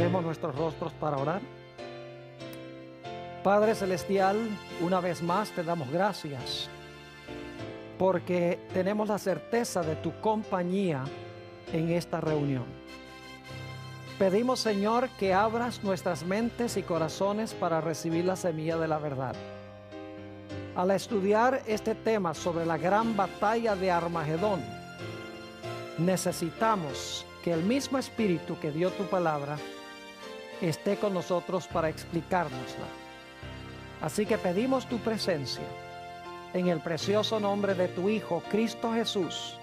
Inclinemos nuestros rostros para orar. Padre Celestial, una vez más te damos gracias porque tenemos la certeza de tu compañía en esta reunión. Pedimos, Señor, que abras nuestras mentes y corazones para recibir la semilla de la verdad. Al estudiar este tema sobre la gran batalla de Armagedón, necesitamos que el mismo Espíritu que dio tu palabra esté con nosotros para explicárnosla. Así que pedimos tu presencia en el precioso nombre de tu Hijo, Cristo Jesús.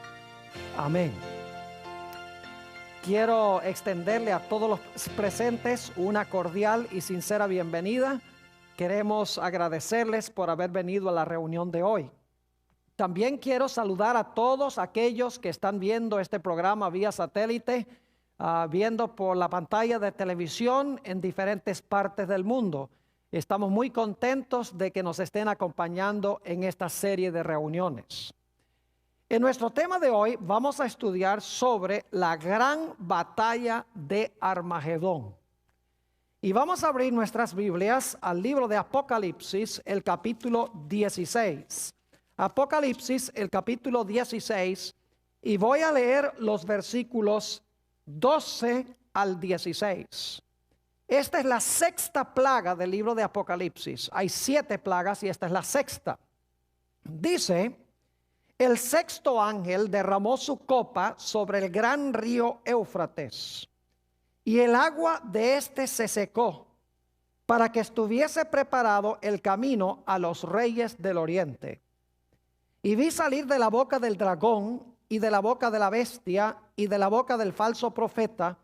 Amén. Quiero extenderle a todos los presentes una cordial y sincera bienvenida. Queremos agradecerles por haber venido a la reunión de hoy. También quiero saludar a todos aquellos que están viendo este programa vía satélite, viendo por la pantalla de televisión en diferentes partes del mundo. Estamos muy contentos de que nos estén acompañando en esta serie de reuniones. En nuestro tema de hoy vamos a estudiar sobre la gran batalla de Armagedón. Y vamos a abrir nuestras Biblias al libro de Apocalipsis, el capítulo 16. Apocalipsis, el capítulo 16, y voy a leer los versículos 12 al 16. Esta es la sexta plaga del libro de Apocalipsis. Hay 7 plagas y esta es la sexta. Dice: el sexto ángel derramó su copa sobre el gran río Éufrates, y el agua de éste se secó, para que estuviese preparado el camino a los reyes del oriente. Y vi salir de la boca del dragón, y de la boca de la bestia, y de la boca del falso profeta,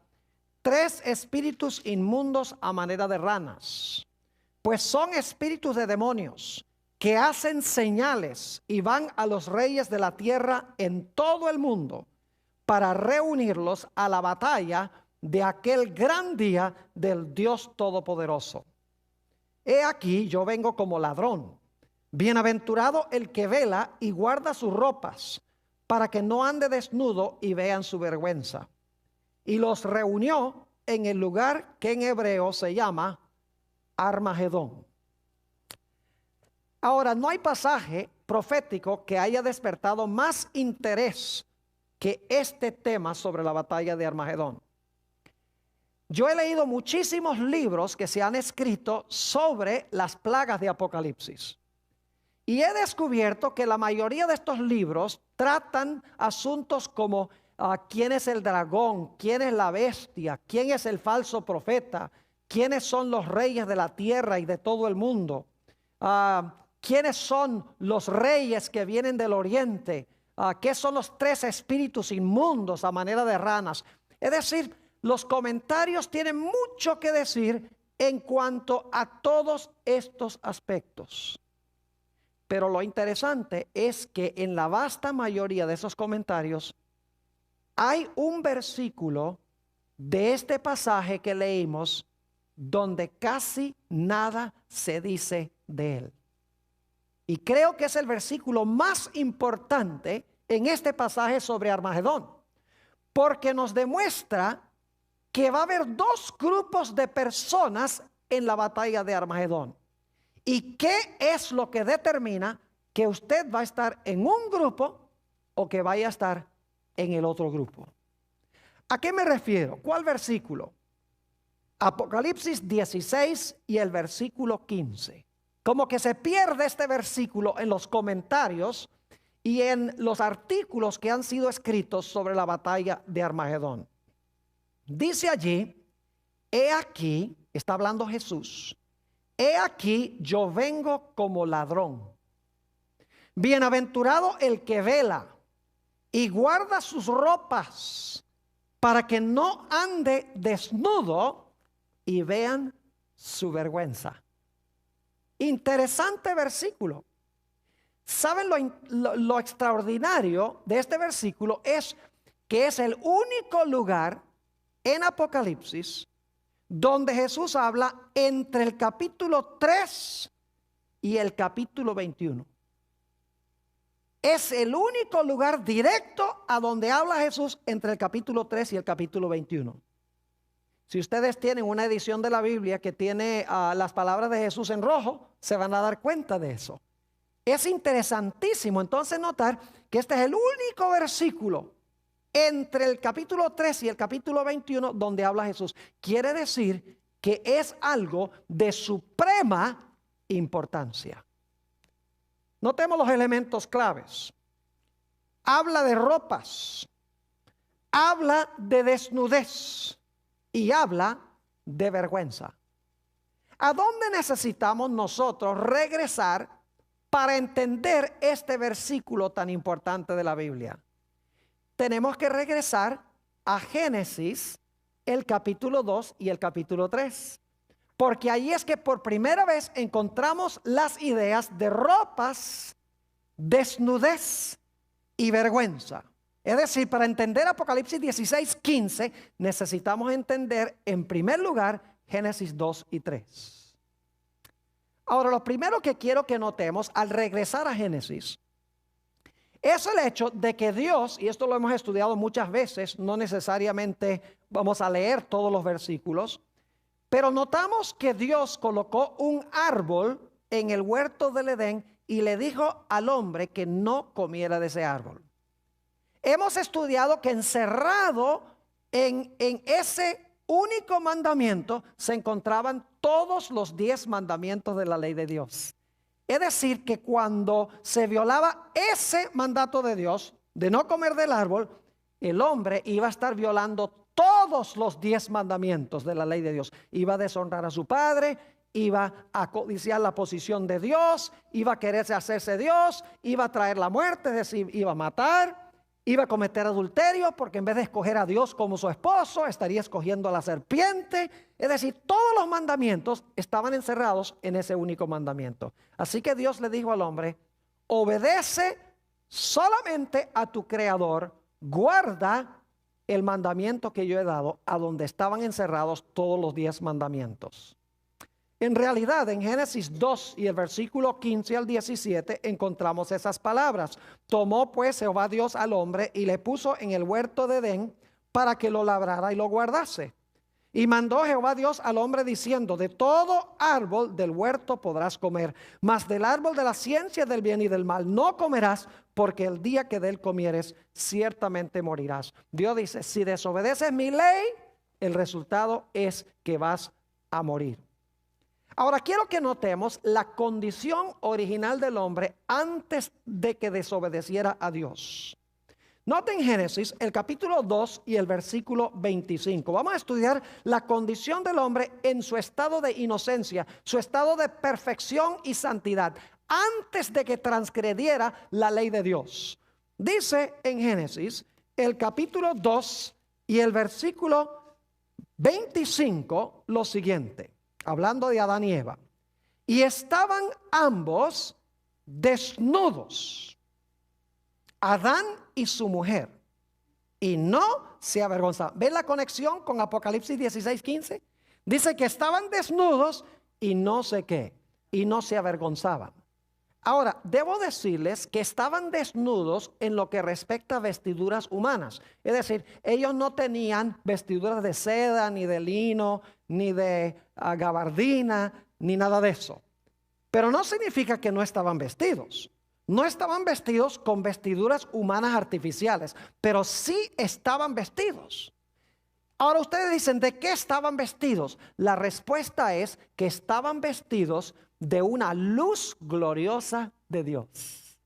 3 espíritus inmundos a manera de ranas, pues son espíritus de demonios, que hacen señales y van a los reyes de la tierra en todo el mundo, para reunirlos a la batalla de aquel gran día del Dios Todopoderoso. He aquí, yo vengo como ladrón. Bienaventurado el que vela y guarda sus ropas, para que no ande desnudo y vean su vergüenza. Y los reunió en el lugar que en hebreo se llama Armagedón. Ahora, no hay pasaje profético que haya despertado más interés que este tema sobre la batalla de Armagedón. Yo he leído muchísimos libros que se han escrito sobre las plagas de Apocalipsis. Y he descubierto que la mayoría de estos libros tratan asuntos como quién es el dragón, quién es la bestia, quién es el falso profeta, quiénes son los reyes de la tierra y de todo el mundo, quiénes son los reyes que vienen del oriente, qué son los 3 espíritus inmundos a manera de ranas. Es decir, los comentarios tienen mucho que decir en cuanto a todos estos aspectos. Pero lo interesante es que en la vasta mayoría de esos comentarios hay un versículo de este pasaje que leímos donde casi nada se dice de él. Y creo que es el versículo más importante en este pasaje sobre Armagedón, porque nos demuestra que va a haber 2 grupos de personas en la batalla de Armagedón. ¿Y qué es lo que determina que usted va a estar en un grupo o que vaya a estar en el otro grupo? ¿A qué me refiero? ¿Cuál versículo? Apocalipsis 16 y el versículo 15. Como que se pierde este versículo en los comentarios y en los artículos que han sido escritos sobre la batalla de Armagedón. Dice allí: he aquí, está hablando Jesús, he aquí yo vengo como ladrón. Bienaventurado el que vela y guarda sus ropas, para que no ande desnudo y vean su vergüenza. Interesante versículo. ¿Saben lo extraordinario de este versículo? Es que es el único lugar en Apocalipsis donde Jesús habla entre el capítulo 3 y el capítulo 21. Es el único lugar directo a donde habla Jesús entre el capítulo 3 y el capítulo 21. Si ustedes tienen una edición de la Biblia que tiene las palabras de Jesús en rojo, se van a dar cuenta de eso. Es interesantísimo entonces notar que este es el único versículo entre el capítulo 3 y el capítulo 21 donde habla Jesús. Quiere decir que es algo de suprema importancia. Notemos los elementos claves. Habla de ropas, habla de desnudez y habla de vergüenza. ¿A dónde necesitamos nosotros regresar para entender este versículo tan importante de la Biblia? Tenemos que regresar a Génesis, el capítulo 2 y el capítulo 3. Porque ahí es que por primera vez encontramos las ideas de ropas, desnudez y vergüenza. Es decir, para entender Apocalipsis 16:15 necesitamos entender en primer lugar Génesis 2 y 3. Ahora, lo primero que quiero que notemos al regresar a Génesis es el hecho de que Dios, y esto lo hemos estudiado muchas veces, no necesariamente vamos a leer todos los versículos, pero notamos que Dios colocó un árbol en el huerto del Edén y le dijo al hombre que no comiera de ese árbol. Hemos estudiado que encerrado en ese único mandamiento se encontraban todos los 10 mandamientos de la ley de Dios. Es decir, que cuando se violaba ese mandato de Dios de no comer del árbol, el hombre iba a estar violando todos los 10 mandamientos de la ley de Dios. Iba a deshonrar a su padre, iba a codiciar la posición de Dios, iba a quererse hacerse Dios, iba a traer la muerte, es decir, iba a matar, iba a cometer adulterio, porque en vez de escoger a Dios como su esposo, estaría escogiendo a la serpiente. Es decir, todos los mandamientos estaban encerrados en ese único mandamiento. Así que Dios le dijo al hombre: obedece solamente a tu Creador, guarda el mandamiento que yo he dado, a donde estaban encerrados todos los 10 mandamientos. En realidad, en Génesis 2 y el versículo 15 al 17 encontramos esas palabras. Tomó pues Jehová Dios al hombre y le puso en el huerto de Edén para que lo labrara y lo guardase. Y mandó Jehová Dios al hombre diciendo: de todo árbol del huerto podrás comer, mas del árbol de la ciencia del bien y del mal no comerás, porque el día que de él comieres ciertamente morirás. Dios dice: si desobedeces mi ley, el resultado es que vas a morir. Ahora quiero que notemos la condición original del hombre antes de que desobedeciera a Dios. Noten Génesis, el capítulo 2 y el versículo 25. Vamos a estudiar la condición del hombre en su estado de inocencia, su estado de perfección y santidad, antes de que transgrediera la ley de Dios. Dice en Génesis, el capítulo 2 y el versículo 25, lo siguiente, hablando de Adán y Eva. Y estaban ambos desnudos, Adán y su mujer, y no se avergonzaban. ¿Ven la conexión con Apocalipsis 16:15? Dice que estaban desnudos y no sé qué, y no se avergonzaban. Ahora, debo decirles que estaban desnudos en lo que respecta a vestiduras humanas. Es decir, ellos no tenían vestiduras de seda, ni de lino, ni de gabardina, ni nada de eso. Pero no significa que no estaban vestidos. No estaban vestidos con vestiduras humanas artificiales, pero sí estaban vestidos. Ahora ustedes dicen, ¿de qué estaban vestidos? La respuesta es que estaban vestidos de una luz gloriosa de Dios.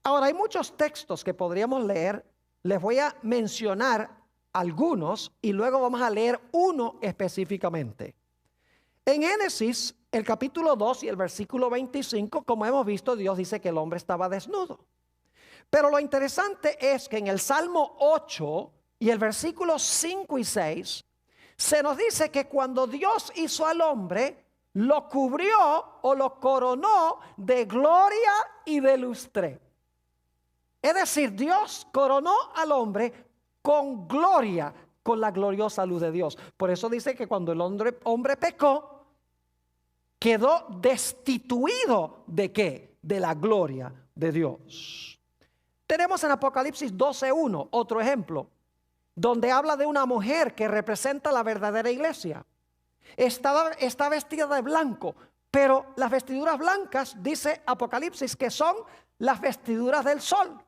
Ahora hay muchos textos que podríamos leer. Les voy a mencionar algunos y luego vamos a leer uno específicamente. En Génesis, el capítulo 2 y el versículo 25, como hemos visto, Dios dice que el hombre estaba desnudo. Pero lo interesante es que en el Salmo 8 y el versículo 5 y 6, se nos dice que cuando Dios hizo al hombre, lo cubrió o lo coronó de gloria y de lustre. Es decir, Dios coronó al hombre con gloria, con la gloriosa luz de Dios. Por eso dice que cuando el hombre pecó, quedó destituido ¿de qué? De la gloria de Dios. Tenemos en Apocalipsis 12:1 otro ejemplo. donde habla de una mujer que representa la verdadera iglesia. Está vestida de blanco, pero las vestiduras blancas, dice Apocalipsis, que son las vestiduras del sol.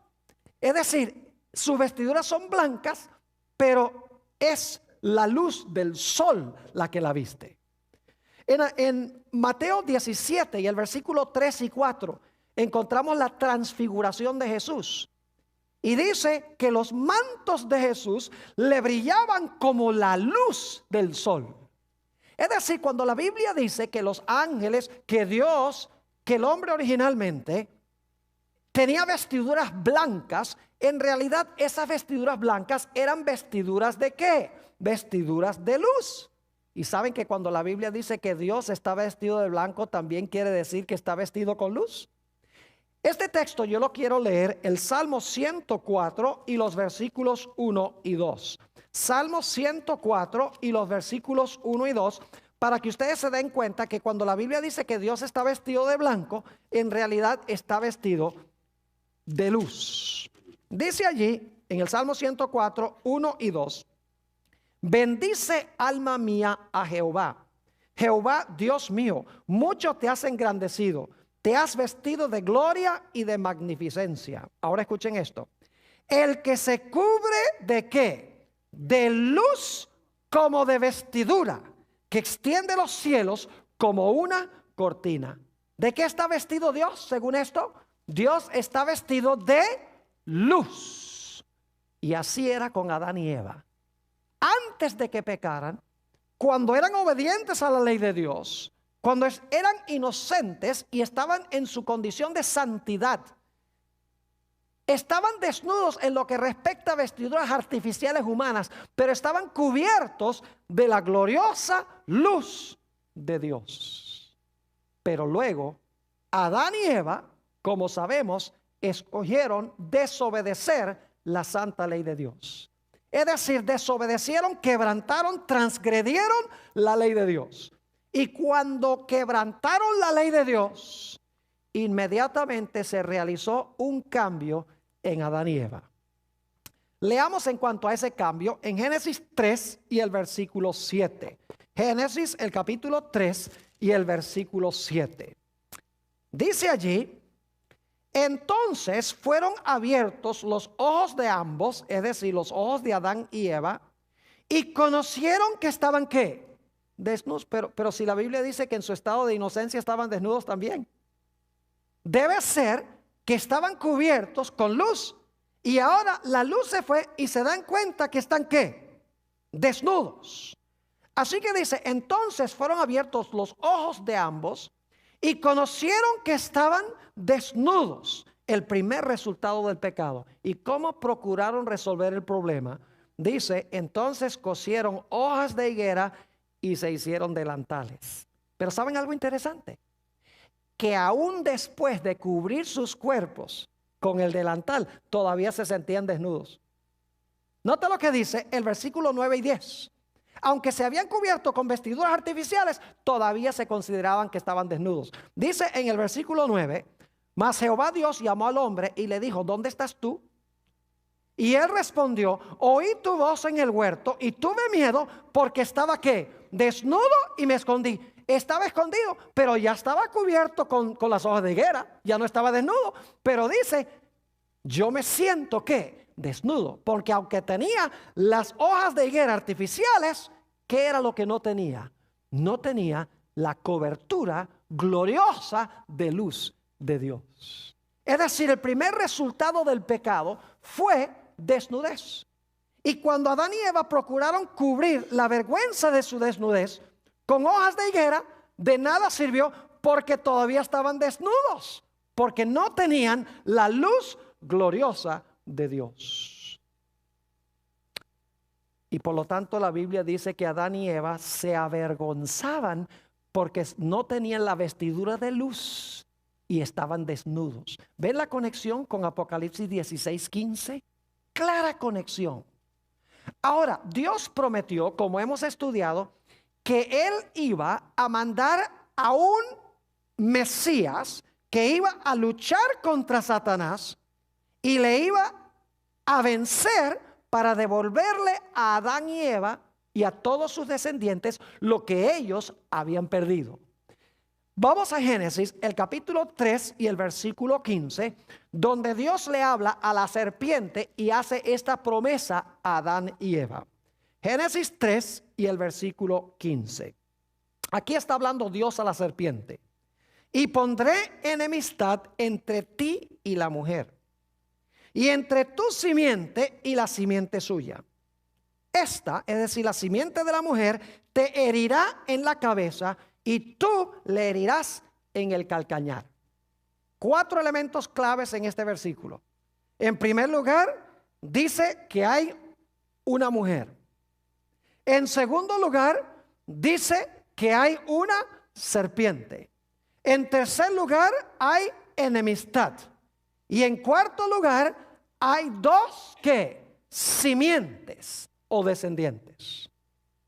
Es decir, sus vestiduras son blancas, pero es la luz del sol la que la viste. En Mateo 17 y el versículo 3 y 4 encontramos la transfiguración de Jesús. Y dice que los mantos de Jesús le brillaban como la luz del sol. Es decir, cuando la Biblia dice que los ángeles, que Dios, que el hombre originalmente tenía vestiduras blancas, en realidad esas vestiduras blancas eran vestiduras ¿de qué? Vestiduras de luz. Y saben que cuando la Biblia dice que Dios está vestido de blanco, también quiere decir que está vestido con luz. Este texto yo lo quiero leer, el Salmo 104 y los versículos 1 y 2. Salmo 104 y los versículos 1 y 2, para que ustedes se den cuenta que cuando la Biblia dice que Dios está vestido de blanco, en realidad está vestido de luz. Dice allí, en el Salmo 104, 1 y 2, bendice alma mía a Jehová. Jehová, Dios mío, mucho te has engrandecido. Te has vestido de gloria y de magnificencia. Ahora escuchen esto. El que se cubre ¿de qué? De luz como de vestidura, que extiende los cielos como una cortina. ¿De qué está vestido Dios según esto? Dios está vestido de luz. Y así era con Adán y Eva. Antes de que pecaran, cuando eran obedientes a la ley de Dios, cuando eran inocentes y estaban en su condición de santidad, estaban desnudos en lo que respecta a vestiduras artificiales humanas, pero estaban cubiertos de la gloriosa luz de Dios. Pero luego, Adán y Eva, como sabemos, escogieron desobedecer la santa ley de Dios. Es decir, desobedecieron, quebrantaron, transgredieron la ley de Dios. Y cuando quebrantaron la ley de Dios, inmediatamente se realizó un cambio en Adán y Eva. Leamos en cuanto a ese cambio en Génesis 3 y el versículo 7. Génesis, el capítulo 3 y el versículo 7. Dice allí, entonces fueron abiertos los ojos de ambos, es decir, los ojos de Adán y Eva, y conocieron que estaban ¿qué? Desnudos. Pero si la Biblia dice que en su estado de inocencia estaban desnudos también, debe ser que estaban cubiertos con luz, y ahora la luz se fue y se dan cuenta que están ¿qué? Desnudos. Así que dice, entonces fueron abiertos los ojos de ambos y conocieron que estaban desnudos. El primer resultado del pecado. ¿Y cómo procuraron resolver el problema? Dice, entonces cosieron hojas de higuera y se hicieron delantales. Pero ¿saben algo interesante? Que aún después de cubrir sus cuerpos con el delantal, todavía se sentían desnudos. Nota lo que dice el versículo 9 y 10. Aunque se habían cubierto con vestiduras artificiales, todavía se consideraban que estaban desnudos. Dice en el versículo 9, mas Jehová Dios llamó al hombre y le dijo, ¿dónde estás tú? Y él respondió, oí tu voz en el huerto y tuve miedo porque estaba ¿qué? Desnudo y me escondí. Estaba escondido, pero ya estaba cubierto con las hojas de higuera, ya no estaba desnudo. Pero dice, yo me siento ¿qué? Desnudo, porque aunque tenía las hojas de higuera artificiales, ¿qué era lo que no tenía? No tenía la cobertura gloriosa de luz de Dios. Es decir, el primer resultado del pecado fue desnudez. Y cuando Adán y Eva procuraron cubrir la vergüenza de su desnudez con hojas de higuera, de nada sirvió porque todavía estaban desnudos, porque no tenían la luz gloriosa de Dios. Y por lo tanto la Biblia dice que Adán y Eva se avergonzaban porque no tenían la vestidura de luz y estaban desnudos. ¿Ven la conexión con Apocalipsis 16:15? Clara conexión. Ahora, Dios prometió, como hemos estudiado, que Él iba a mandar a un Mesías que iba a luchar contra Satanás y le iba a vencer para devolverle a Adán y Eva y a todos sus descendientes lo que ellos habían perdido. Vamos a Génesis, el capítulo 3 y el versículo 15, donde Dios le habla a la serpiente y hace esta promesa a Adán y Eva. Génesis 3 y el versículo 15. Aquí está hablando Dios a la serpiente. Y pondré enemistad entre ti y la mujer, y entre tu simiente y la simiente suya. Esta, es decir, la simiente de la mujer, te herirá en la cabeza y tú le herirás en el calcañar. 4 elementos claves en este versículo. En primer lugar, dice que hay una mujer. En segundo lugar, dice que hay una serpiente. En tercer lugar, hay enemistad. Y en cuarto lugar, hay 2 ¿qué? Simientes o descendientes.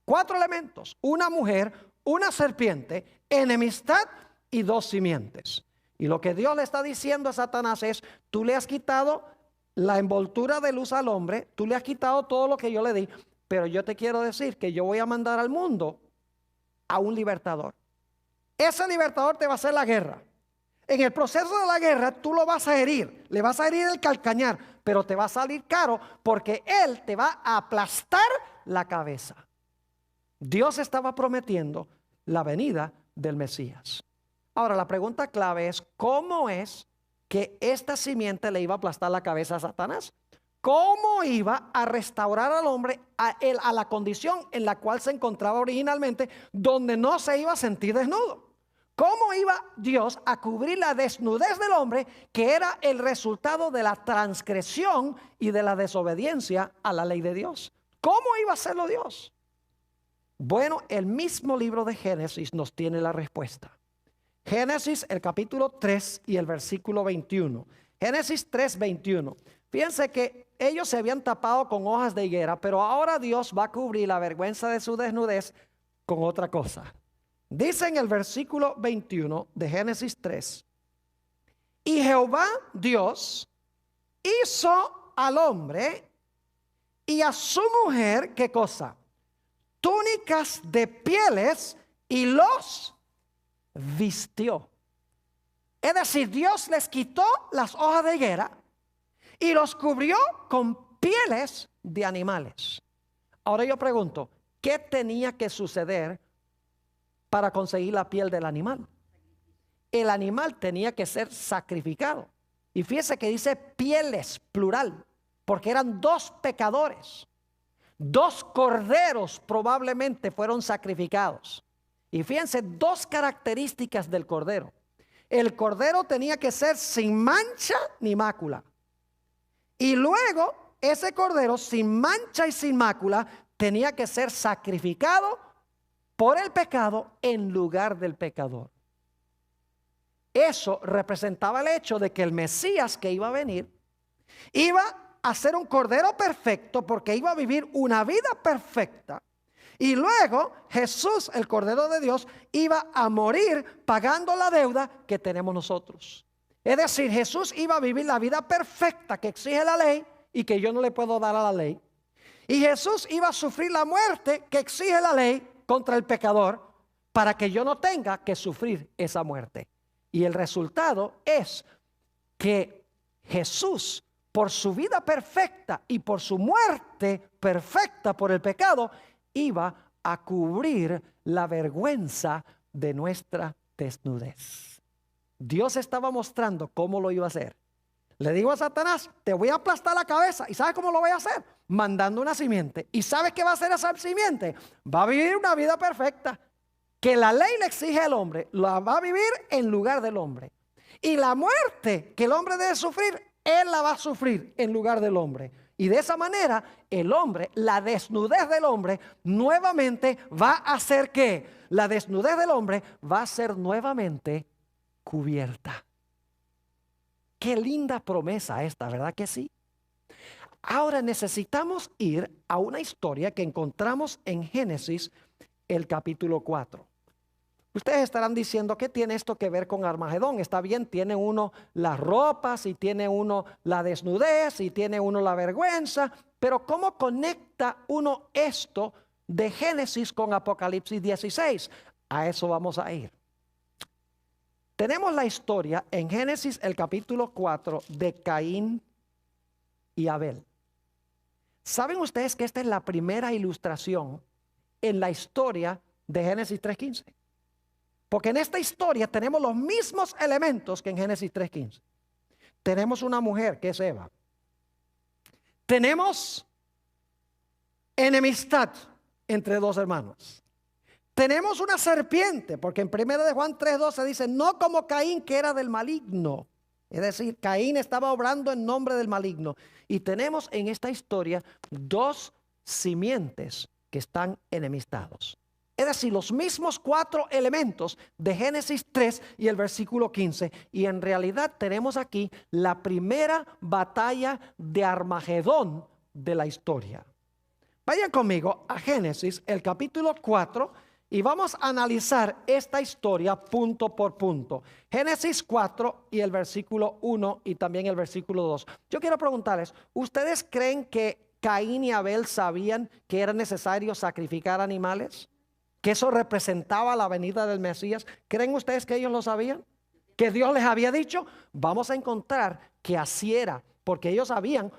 4 elementos: una mujer, una serpiente, enemistad y 2 simientes. Y lo que Dios le está diciendo a Satanás es: tú le has quitado la envoltura de luz al hombre, tú le has quitado todo lo que yo le di, pero yo te quiero decir que yo voy a mandar al mundo a un libertador. Ese libertador te va a hacer la guerra. En el proceso de la guerra tú lo vas a herir, le vas a herir el calcañar, pero te va a salir caro porque él te va a aplastar la cabeza. Dios estaba prometiendo la venida del Mesías. Ahora la pregunta clave es: ¿cómo es que esta simiente le iba a aplastar la cabeza a Satanás? ¿Cómo iba a restaurar al hombre a la condición en la cual se encontraba originalmente, donde no se iba a sentir desnudo? ¿Cómo iba Dios a cubrir la desnudez del hombre, que era el resultado de la transgresión y de la desobediencia a la ley de Dios? ¿Cómo iba a hacerlo Dios? Bueno, el mismo libro de Génesis nos tiene la respuesta. Génesis, el capítulo 3 y el versículo 21. Génesis 3, 21. Fíjense que ellos se habían tapado con hojas de higuera, pero ahora Dios va a cubrir la vergüenza de su desnudez con otra cosa. Dice en el versículo 21 de Génesis 3: y Jehová Dios hizo al hombre y a su mujer, ¿qué cosa? Túnicas de pieles, y los vistió. Es decir, Dios les quitó las hojas de higuera y los cubrió con pieles de animales. Ahora yo pregunto, ¿qué tenía que suceder para conseguir la piel del animal? El animal tenía que ser sacrificado. Y fíjese que dice pieles, plural, porque eran 2 pecadores. 2 corderos probablemente fueron sacrificados. Y fíjense 2 características del cordero. El cordero tenía que ser sin mancha ni mácula. Y luego ese cordero sin mancha y sin mácula tenía que ser sacrificado por el pecado en lugar del pecador. Eso representaba el hecho de que el Mesías que iba a venir iba a ser un cordero perfecto, porque iba a vivir una vida perfecta. Y luego Jesús, el Cordero de Dios, iba a morir pagando la deuda que tenemos nosotros. Es decir, Jesús iba a vivir la vida perfecta que exige la ley y que yo no le puedo dar a la ley. Y Jesús iba a sufrir la muerte que exige la ley contra el pecador, para que yo no tenga que sufrir esa muerte. Y el resultado es que Jesús, por su vida perfecta y por su muerte perfecta por el pecado, iba a cubrir la vergüenza de nuestra desnudez. Dios estaba mostrando cómo lo iba a hacer. Le digo a Satanás: te voy a aplastar la cabeza. ¿Y sabes cómo lo voy a hacer? Mandando una simiente. ¿Y sabes qué va a hacer esa simiente? Va a vivir una vida perfecta, que la ley le exige al hombre, la va a vivir en lugar del hombre. Y la muerte que el hombre debe sufrir, él la va a sufrir en lugar del hombre. Y de esa manera el hombre, la desnudez del hombre nuevamente va a hacer que la desnudez del hombre va a ser nuevamente cubierta. Qué linda promesa esta, ¿verdad que sí? Ahora necesitamos ir a una historia que encontramos en Génesis, el capítulo 4. Ustedes estarán diciendo: ¿qué tiene esto que ver con Armagedón? Está bien, tiene uno las ropas y tiene uno la desnudez y tiene uno la vergüenza, Pero ¿cómo conecta uno esto de Génesis con Apocalipsis 16? A eso vamos a ir. Tenemos la historia en Génesis el capítulo 4 de Caín y Abel. ¿Saben ustedes que esta es la primera ilustración en la historia de Génesis 3:15? Porque en esta historia tenemos los mismos elementos que en Génesis 3:15. Tenemos una mujer que es Eva. Tenemos enemistad entre dos hermanos. Tenemos una serpiente, porque en 1 de Juan 3:12 dice, no como Caín, que era del maligno. Es decir, Caín estaba obrando en nombre del maligno. Y tenemos en esta historia dos simientes que están enemistados. Es decir, los mismos 4 elementos de Génesis 3 y el versículo 15. Y en realidad tenemos aquí la primera batalla de Armagedón de la historia. Vayan conmigo a Génesis, el capítulo 4, y vamos a analizar esta historia punto por punto. Génesis 4 y el versículo 1 y también el versículo 2. Yo quiero preguntarles, ¿ustedes creen que Caín y Abel sabían que era necesario sacrificar animales? ¿Que eso representaba la venida del Mesías? ¿Creen ustedes que ellos lo sabían? ¿Que Dios les había dicho? Vamos a encontrar que así era, porque ellos habían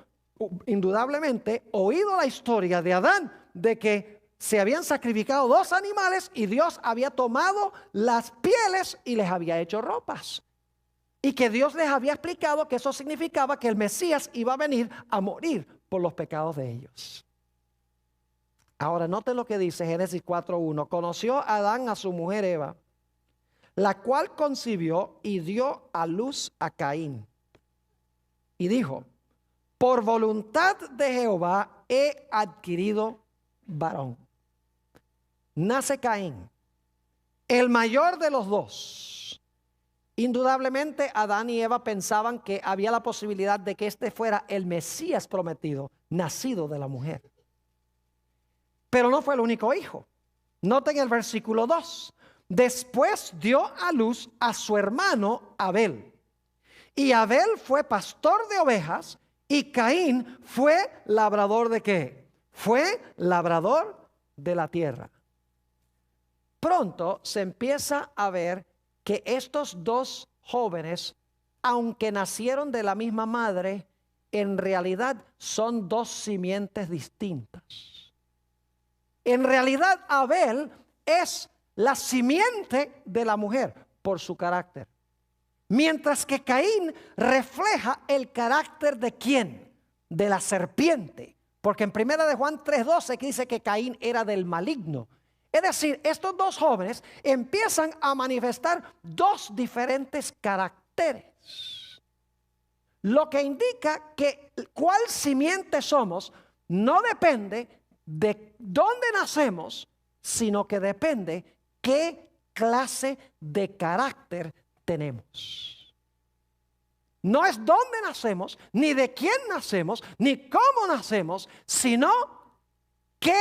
indudablemente oído la historia de Adán, de que se habían sacrificado 2 animales y Dios había tomado las pieles y les había hecho ropas. Y que Dios les había explicado que eso significaba que el Mesías iba a venir a morir por los pecados de ellos. Ahora noten lo que dice Génesis 4:1. Conoció Adán a su mujer Eva, la cual concibió y dio a luz a Caín. Y dijo, por voluntad de Jehová he adquirido varón. Nace Caín, el mayor de los 2. Indudablemente Adán y Eva pensaban que había la posibilidad de que este fuera el Mesías prometido, nacido de la mujer. Pero no fue el único hijo. Noten el versículo 2. Después dio a luz a su hermano Abel. Y Abel fue pastor de ovejas y Caín fue labrador ¿de qué? Fue labrador de la tierra. Pronto se empieza a ver que estos 2 jóvenes, aunque nacieron de la misma madre, en realidad son 2 simientes distintas. En realidad Abel es la simiente de la mujer por su carácter. Mientras que Caín refleja el carácter de ¿quién? De la serpiente. Porque en 1 de Juan 3:12 dice que Caín era del maligno. Es decir, estos 2 jóvenes empiezan a manifestar 2 diferentes caracteres. Lo que indica que cuál simiente somos no depende de dónde nacemos, sino que depende qué clase de carácter tenemos. No es dónde nacemos, ni de quién nacemos, ni cómo nacemos, sino qué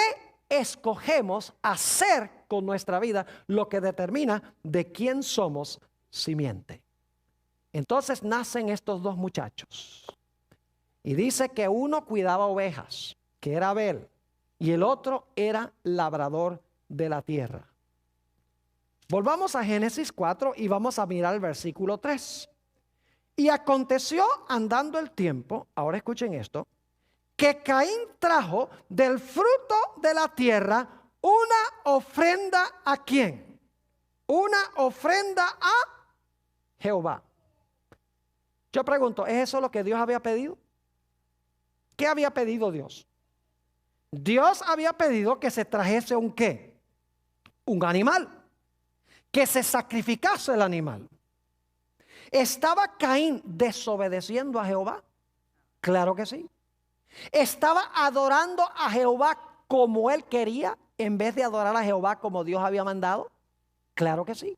escogemos hacer con nuestra vida, lo que determina de quién somos simiente. Entonces nacen estos 2 muchachos. Y dice que uno cuidaba ovejas, que era Abel, y el otro era labrador de la tierra. Volvamos a Génesis 4 y vamos a mirar el versículo 3. Y aconteció andando el tiempo, ahora escuchen esto, que Caín trajo del fruto de la tierra una ofrenda ¿a quién? Una ofrenda a Jehová. Yo pregunto, ¿es eso lo que Dios había pedido? ¿Qué había pedido Dios? Dios había pedido que se trajese un ¿qué? Un animal. Que se sacrificase el animal. ¿Estaba Caín desobedeciendo a Jehová? Claro que sí. ¿Estaba adorando a Jehová como él quería en vez de adorar a Jehová como Dios había mandado? Claro que sí.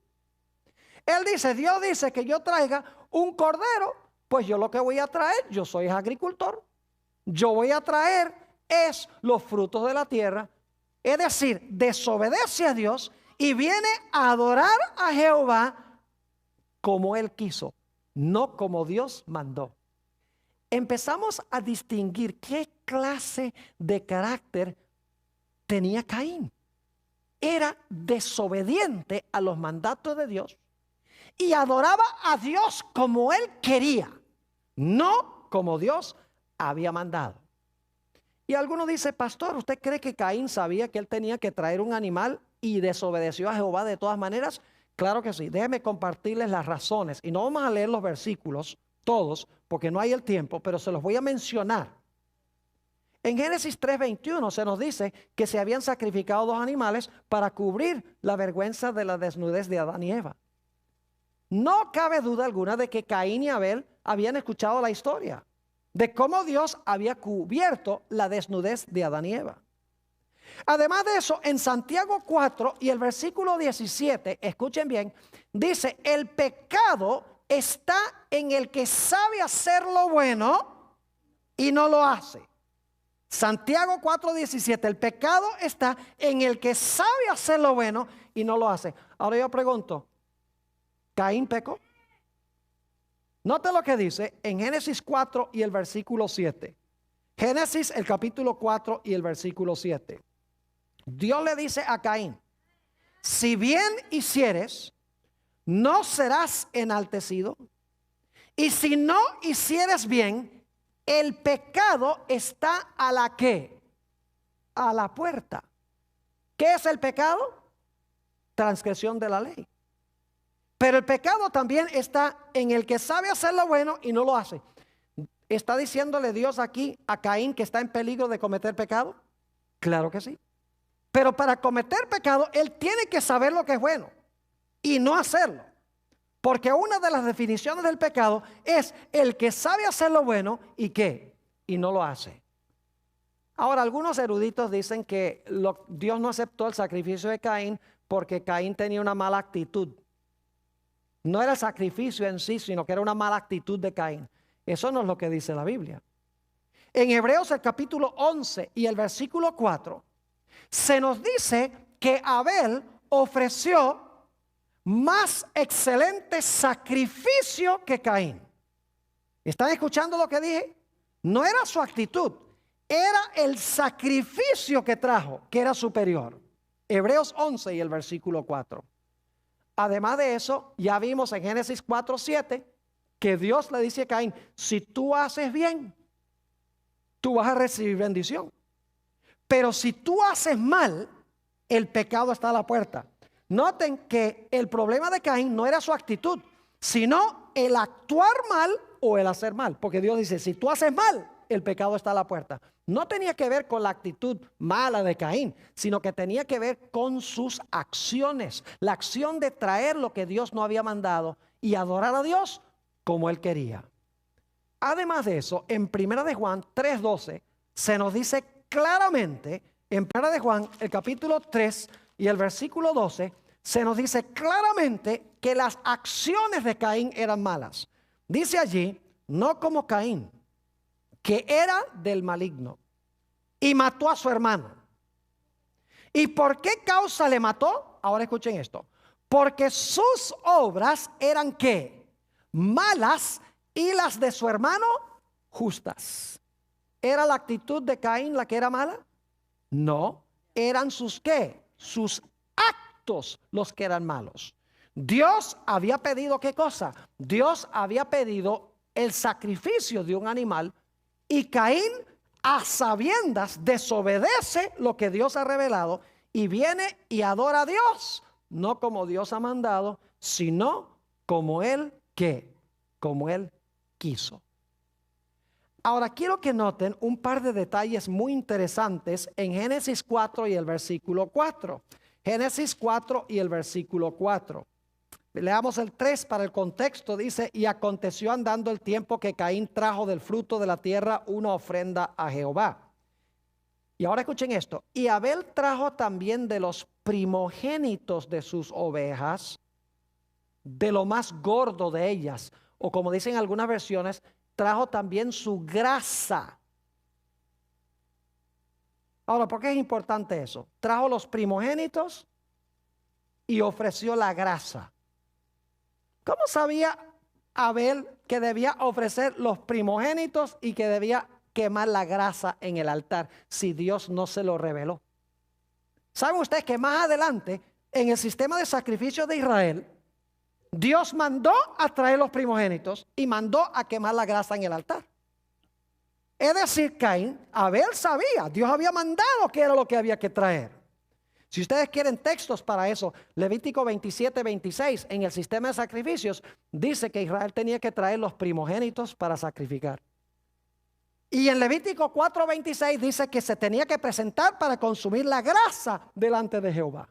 Él dice, Dios dice que yo traiga un cordero, pues yo lo que voy a traer, yo soy agricultor, yo voy a traer es los frutos de la tierra. Es decir, desobedece a Dios y viene a adorar a Jehová como él quiso, no como Dios mandó. empezamos a distinguir qué clase de carácter tenía Caín. Era desobediente a los mandatos de Dios y adoraba a Dios como él quería, no como Dios había mandado. Y alguno dice, pastor, ¿usted cree que Caín sabía que él tenía que traer un animal y desobedeció a Jehová de todas maneras? Claro que sí. Déjeme compartirles las razones. Y no vamos a leer los versículos todos, porque no hay el tiempo, pero se los voy a mencionar. En Génesis 3:21 se nos dice que se habían sacrificado 2 animales para cubrir la vergüenza de la desnudez de Adán y Eva. No cabe duda alguna de que Caín y Abel habían escuchado la historia de cómo Dios había cubierto la desnudez de Adán y Eva. Además de eso, en Santiago 4 y el versículo 17, escuchen bien, dice, el pecado está en el que sabe hacer lo bueno y no lo hace. Santiago 4:17, el pecado está en el que sabe hacer lo bueno y no lo hace. Ahora yo pregunto, ¿Caín pecó? Note lo que dice en Génesis 4 y el versículo 7. Génesis el capítulo 4 y el versículo 7. Dios le dice a Caín, si bien hicieres, no serás enaltecido. Y si no hicieres bien, el pecado está a la ¿qué? A la puerta. ¿Qué es el pecado? Transgresión de la ley. Pero el pecado también está en el que sabe hacer lo bueno y no lo hace. ¿Está diciéndole Dios aquí a Caín que está en peligro de cometer pecado? Claro que sí. Pero para cometer pecado, él tiene que saber lo que es bueno y no hacerlo. Porque una de las definiciones del pecado es el que sabe hacer lo bueno y ¿qué? Y no lo hace. Ahora, algunos eruditos dicen que Dios no aceptó el sacrificio de Caín porque Caín tenía una mala actitud. No era el sacrificio en sí, sino que era una mala actitud de Caín. Eso no es lo que dice la Biblia. En Hebreos el capítulo 11 y el versículo 4, se nos dice que Abel ofreció más excelente sacrificio que Caín. ¿Están escuchando lo que dije? No era su actitud, era el sacrificio que trajo, que era superior. Hebreos 11 y el versículo 4. Además de eso, ya vimos en Génesis 4:7 que Dios le dice a Caín, si tú haces bien, tú vas a recibir bendición. Pero si tú haces mal, el pecado está a la puerta. Noten que el problema de Caín no era su actitud, sino el actuar mal o el hacer mal. Porque Dios dice, si tú haces mal, el pecado está a la puerta. No tenía que ver con la actitud mala de Caín, sino que tenía que ver con sus acciones. La acción de traer lo que Dios no había mandado y adorar a Dios como él quería. Además de eso, en 1 de Juan 3:12 se nos dice claramente, en 1 de Juan, el capítulo 3 y el versículo 12, se nos dice claramente que las acciones de Caín eran malas. Dice allí, no como Caín, que era del maligno y mató a su hermano. ¿Y por qué causa le mató? Ahora escuchen esto. Porque sus obras eran ¿qué? Malas y las de su hermano justas. ¿Era la actitud de Caín la que era mala? No, eran sus ¿qué? Sus actos los que eran malos. Dios había pedido ¿qué cosa? Dios había pedido el sacrificio de un animal y Caín a sabiendas desobedece lo que Dios ha revelado y viene y adora a Dios, no como Dios ha mandado, sino como él ¿qué? Como él quiso. Ahora quiero que noten un par de detalles muy interesantes en Génesis 4 y el versículo 4. Génesis 4 y el versículo 4. Leamos el 3 para el contexto. Dice, y aconteció andando el tiempo que Caín trajo del fruto de la tierra una ofrenda a Jehová. Y ahora escuchen esto. Y Abel trajo también de los primogénitos de sus ovejas, de lo más gordo de ellas, o como dicen algunas versiones, trajo también su grasa. Ahora, ¿por qué es importante eso? Trajo los primogénitos y ofreció la grasa. ¿Cómo sabía Abel que debía ofrecer los primogénitos y que debía quemar la grasa en el altar si Dios no se lo reveló? ¿Saben ustedes que más adelante en el sistema de sacrificio de Israel, Dios mandó a traer los primogénitos y mandó a quemar la grasa en el altar? Es decir, Abel sabía, Dios había mandado que era lo que había que traer. Si ustedes quieren textos para eso, Levítico 27, 26, en el sistema de sacrificios, dice que Israel tenía que traer los primogénitos para sacrificar. Y en Levítico 4, 26 dice que se tenía que presentar para consumir la grasa delante de Jehová.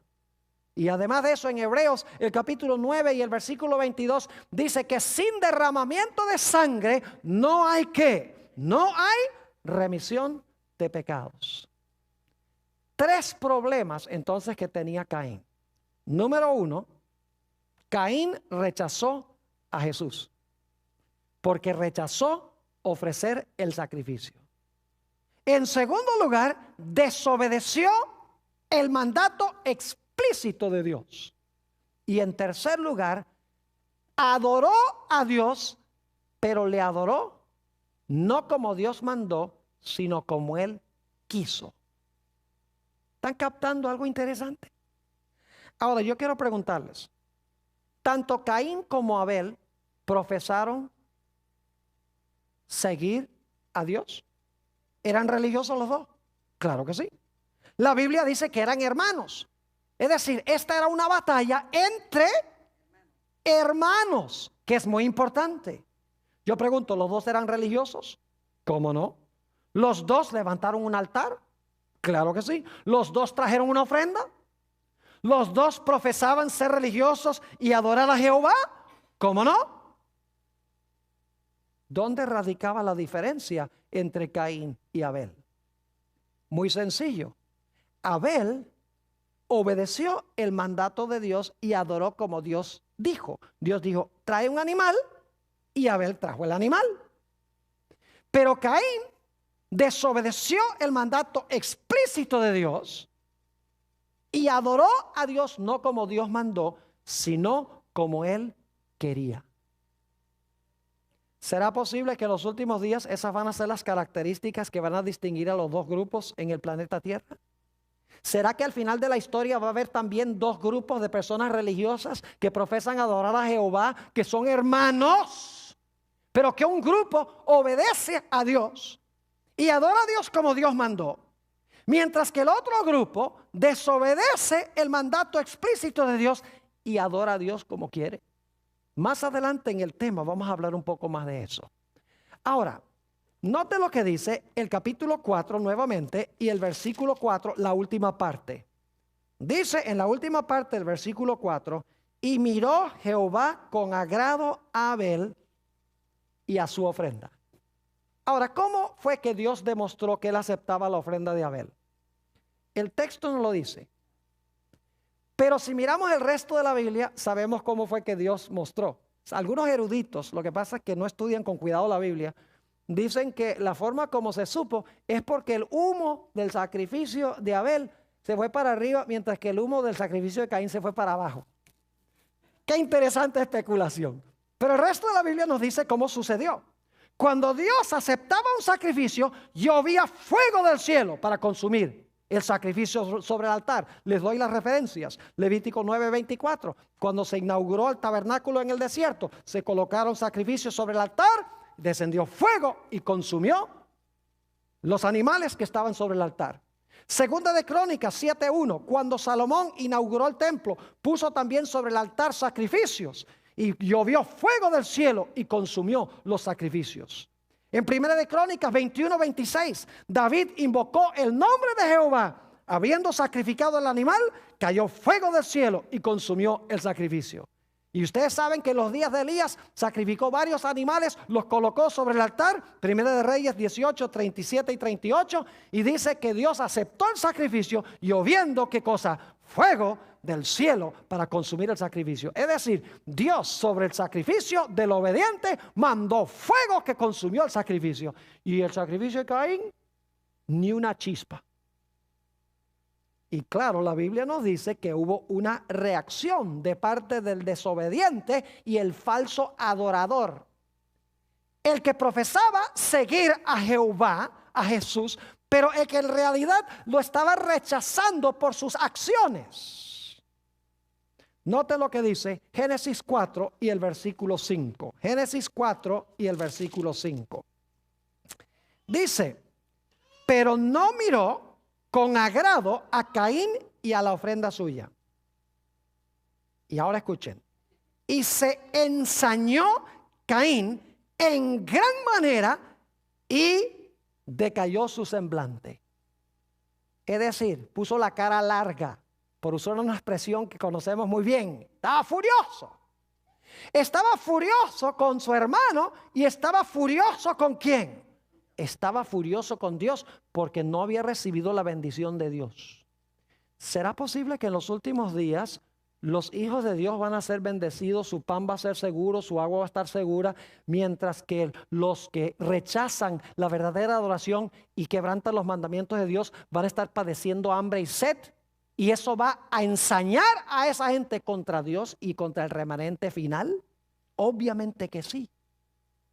Y además de eso, en Hebreos, el capítulo 9 y el versículo 22, dice que sin derramamiento de sangre no hay ¿qué? No hay remisión de pecados. 3 problemas entonces que tenía Caín. Número 1, Caín rechazó a Jesús porque rechazó ofrecer el sacrificio. En segundo lugar, desobedeció el mandato explícito de Dios. Y en tercer lugar, adoró a Dios, pero le adoró no como Dios mandó, sino como él quiso. ¿Están captando algo interesante? Ahora yo quiero preguntarles, tanto Caín como Abel profesaron seguir a Dios. ¿Eran religiosos los dos? Claro que sí. La Biblia dice que eran hermanos. Es decir, esta era una batalla entre hermanos, que es muy importante. Yo pregunto, ¿los dos eran religiosos? ¿Cómo no? ¿Los dos levantaron un altar? Claro que sí. ¿Los dos trajeron una ofrenda? ¿Los dos profesaban ser religiosos y adorar a Jehová? ¿Cómo no? ¿Dónde radicaba la diferencia entre Caín y Abel? Muy sencillo. Abel obedeció el mandato de Dios y adoró como Dios dijo. Dios dijo, trae un animal, y Abel trajo el animal. Pero Caín desobedeció el mandato explícito de Dios y adoró a Dios no como Dios mandó, sino como él quería. ¿Será posible que en los últimos días esas van a ser las características que van a distinguir a los dos grupos en el planeta Tierra? ¿Será que al final de la historia va a haber también 2 grupos de personas religiosas que profesan adorar a Jehová, que son hermanos, pero que un grupo obedece a Dios y adora a Dios como Dios mandó, mientras que el otro grupo desobedece el mandato explícito de Dios y adora a Dios como quiere? Más adelante en el tema vamos a hablar un poco más de eso. Ahora, note lo que dice el capítulo 4 nuevamente y el versículo 4, la última parte. Dice en la última parte del versículo 4, y miró Jehová con agrado a Abel y a su ofrenda. Ahora, ¿cómo fue que Dios demostró que él aceptaba la ofrenda de Abel? El texto no lo dice. Pero si miramos el resto de la Biblia, sabemos cómo fue que Dios mostró. Algunos eruditos, lo que pasa es que no estudian con cuidado la Biblia, dicen que la forma como se supo es porque el humo del sacrificio de Abel se fue para arriba, mientras que el humo del sacrificio de Caín se fue para abajo. Qué interesante especulación. Pero el resto de la Biblia nos dice cómo sucedió. Cuando Dios aceptaba un sacrificio, llovía fuego del cielo para consumir el sacrificio sobre el altar. Les doy las referencias. Levítico 9:24. Cuando se inauguró el tabernáculo en el desierto, se colocaron sacrificios sobre el altar, descendió fuego y consumió los animales que estaban sobre el altar. Segunda de Crónicas 7:1. Cuando Salomón inauguró el templo, puso también sobre el altar sacrificios y llovió fuego del cielo y consumió los sacrificios. En Primera de Crónicas 21:26, David invocó el nombre de Jehová. Habiendo sacrificado el animal, cayó fuego del cielo y consumió el sacrificio. Y ustedes saben que en los días de Elías sacrificó varios animales, los colocó sobre el altar. Primera de Reyes 18, 37 y 38. Y dice que Dios aceptó el sacrificio, lloviendo, ¿qué cosa? Fuego del cielo para consumir el sacrificio. Es decir, Dios sobre el sacrificio del obediente mandó fuego que consumió el sacrificio. Y el sacrificio de Caín, ni una chispa. Y claro, la Biblia nos dice que hubo una reacción de parte del desobediente y el falso adorador. El que profesaba seguir a Jehová, a Jesús, pero el que en realidad lo estaba rechazando por sus acciones. Note lo que dice Génesis 4 y el versículo 5. Génesis 4 y el versículo 5. Dice, pero no miró con agrado a Caín y a la ofrenda suya. Y ahora escuchen. Y se ensañó Caín en gran manera y decayó su semblante. Es decir, puso la cara larga, por usar una expresión que conocemos muy bien. Estaba furioso. Estaba furioso con su hermano y estaba furioso ¿con quién? Estaba furioso con Dios porque no había recibido la bendición de Dios. ¿Será posible que en los últimos días los hijos de Dios van a ser bendecidos, su pan va a ser seguro, su agua va a estar segura, mientras que los que rechazan la verdadera adoración y quebrantan los mandamientos de Dios van a estar padeciendo hambre y sed? ¿Y eso va a ensañar a esa gente contra Dios y contra el remanente final? Obviamente que sí.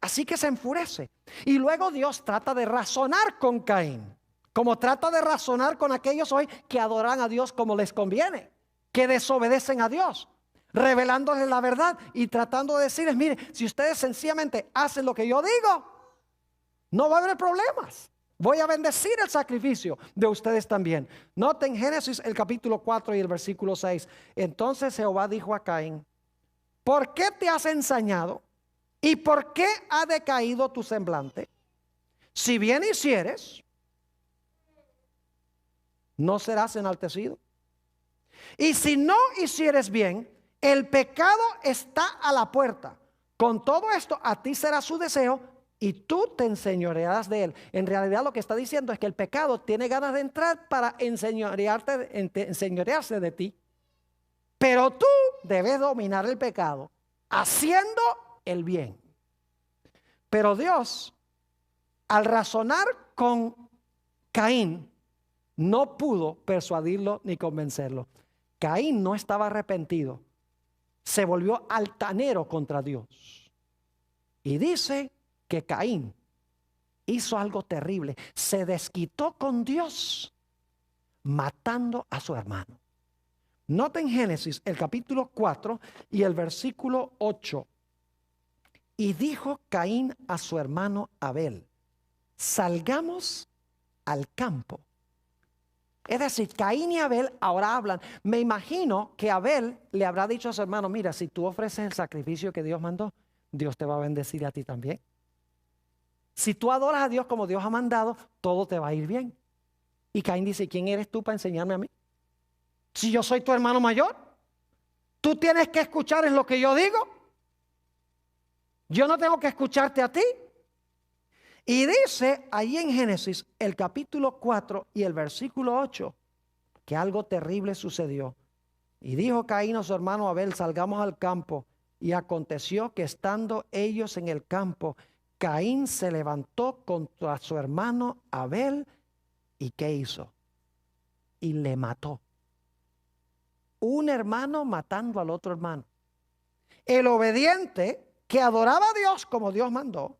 Así que se enfurece. Y luego Dios trata de razonar con Caín, como trata de razonar con aquellos hoy que adoran a Dios como les conviene, que desobedecen a Dios, revelándoles la verdad y tratando de decirles, mire, si ustedes sencillamente hacen lo que yo digo, no va a haber problemas. Voy a bendecir el sacrificio de ustedes también. Noten Génesis el capítulo 4 y el versículo 6. Entonces Jehová dijo a Caín, ¿por qué te has ensañado? ¿Y por qué ha decaído tu semblante? Si bien hicieres, no serás enaltecido. Y si no hicieres bien, el pecado está a la puerta. Con todo esto, a ti será su deseo y tú te enseñorearás de él. En realidad lo que está diciendo es que el pecado tiene ganas de entrar para enseñorearse de ti. Pero tú debes dominar el pecado haciendo el bien. Pero Dios, al razonar con Caín, no pudo persuadirlo ni convencerlo. Caín no estaba arrepentido. Se volvió altanero contra Dios. Y dice que Caín hizo algo terrible. Se desquitó con Dios matando a su hermano. Noten Génesis el capítulo 4 y el versículo 8. Y dijo Caín a su hermano Abel, salgamos al campo. Es decir, Caín y Abel ahora hablan. Me imagino que Abel le habrá dicho a su hermano, mira, si tú ofreces el sacrificio que Dios mandó, Dios te va a bendecir a ti también. Si tú adoras a Dios como Dios ha mandado, todo te va a ir bien. Y Caín dice, ¿quién eres tú para enseñarme a mí? Si yo soy tu hermano mayor, tú tienes que escuchar en lo que yo digo. Yo no tengo que escucharte a ti. Y dice ahí en Génesis el capítulo 4 y el versículo 8 que algo terrible sucedió. Y dijo Caín a su hermano Abel, salgamos al campo. Y aconteció que estando ellos en el campo, Caín se levantó contra su hermano Abel. ¿Y qué hizo? Y le mató. Un hermano matando al otro hermano. El obediente que adoraba a Dios como Dios mandó,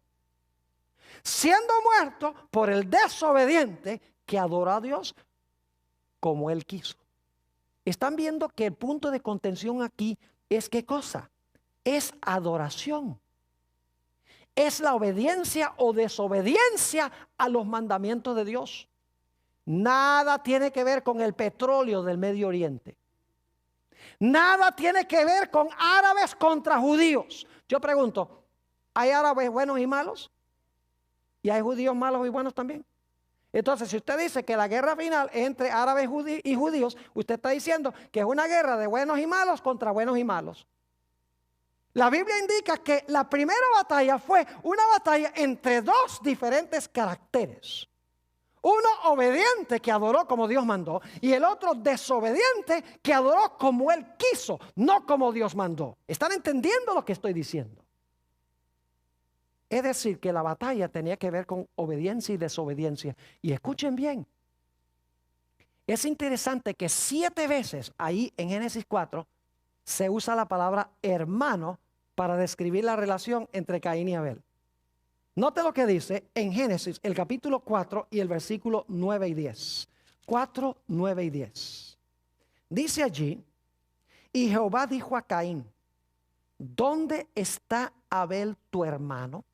siendo muerto por el desobediente que adoró a Dios como él quiso. Están viendo que el punto de contención aquí es ¿qué cosa? Es adoración. Es la obediencia o desobediencia a los mandamientos de Dios. Nada tiene que ver con el petróleo del Medio Oriente. Nada tiene que ver con árabes contra judíos. Yo pregunto, ¿hay árabes buenos y malos? ¿Y hay judíos malos y buenos también? Entonces, si usted dice que la guerra final es entre árabes y judíos, usted está diciendo que es una guerra de buenos y malos contra buenos y malos. La Biblia indica que la primera batalla fue una batalla entre dos diferentes caracteres. Uno obediente que adoró como Dios mandó y el otro desobediente que adoró como él quiso, no como Dios mandó. ¿Están entendiendo lo que estoy diciendo? Es decir, que la batalla tenía que ver con obediencia y desobediencia. Y escuchen bien, Es interesante que 7 veces ahí en Génesis 4 se usa la palabra hermano para describir la relación entre Caín y Abel. Note lo que dice en Génesis, el capítulo 4 y el versículo 9 y 10. 4, 9 y 10. Dice allí, y Jehová dijo a Caín, ¿dónde está Abel tu hermano?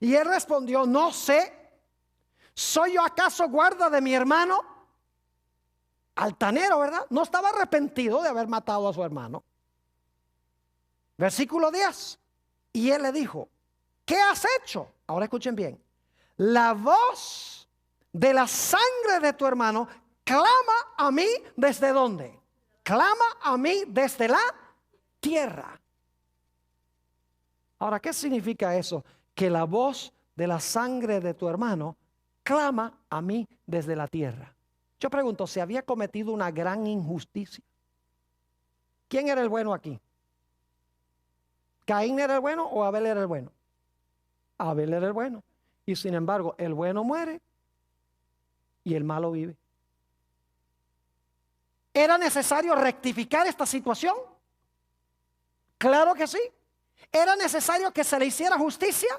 Y él respondió, no sé, ¿soy yo acaso guarda de mi hermano? Altanero, ¿verdad? No estaba arrepentido de haber matado a su hermano. Versículo 10. Y él le dijo, ¿qué has hecho? Ahora escuchen bien. La voz de la sangre de tu hermano clama a mí ¿desde dónde? Clama a mí desde la tierra. Ahora, ¿qué significa eso? Que la voz de la sangre de tu hermano clama a mí desde la tierra. Yo pregunto, ¿se había cometido una gran injusticia? ¿Quién era el bueno aquí? ¿Caín era el bueno o Abel era el bueno? Abel era el bueno. Y sin embargo, el bueno muere y el malo vive. ¿Era necesario rectificar esta situación? Claro que sí. ¿Era necesario que se le hiciera justicia?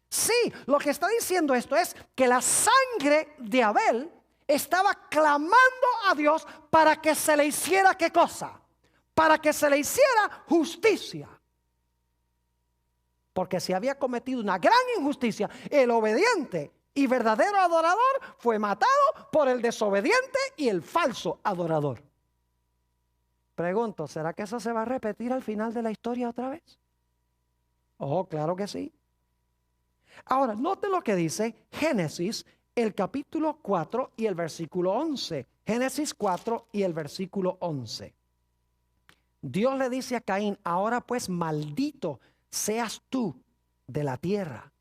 Sí, lo que está diciendo esto es que la sangre de Abel estaba clamando a Dios para que se le hiciera ¿qué cosa? Para que se le hiciera justicia. Porque si había cometido una gran injusticia, el obediente y verdadero adorador fue matado por el desobediente y el falso adorador. Pregunto, ¿será que eso se va a repetir al final de la historia otra vez? Oh, claro que sí. Ahora, note lo que dice Génesis, el capítulo 4 y el versículo 11. Génesis 4 y el versículo 11. Dios le dice a Caín, ahora pues maldito seas tú de la tierra,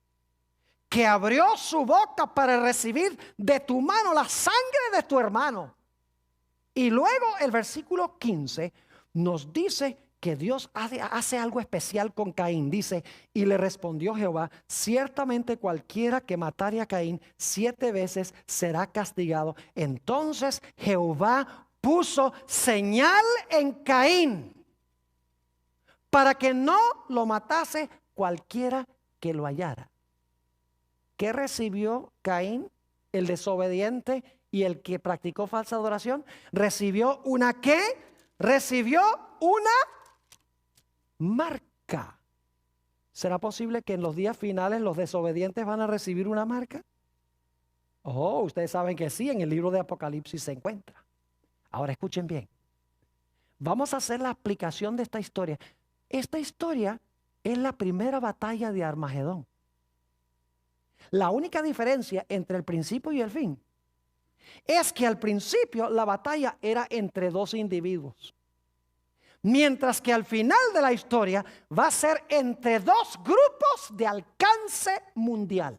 que abrió su boca para recibir de tu mano la sangre de tu hermano. Y luego el versículo 15 nos dice que Dios hace algo especial con Caín. Dice, y le respondió Jehová, ciertamente cualquiera que matare a Caín 7 veces será castigado. Entonces Jehová puso señal en Caín para que no lo matase cualquiera que lo hallara. ¿Qué recibió Caín, el desobediente y el que practicó falsa adoración? Recibió una ¿qué? Recibió una marca. ¿Será posible que en los días finales los desobedientes van a recibir una marca? Oh, ustedes saben que sí, en el libro de Apocalipsis se encuentra. Ahora escuchen bien. Vamos a hacer la aplicación de esta historia. Esta historia es la primera batalla de Armagedón. La única diferencia entre el principio y el fin es que al principio la batalla era entre 2 individuos. Mientras que al final de la historia va a ser entre 2 grupos de alcance mundial.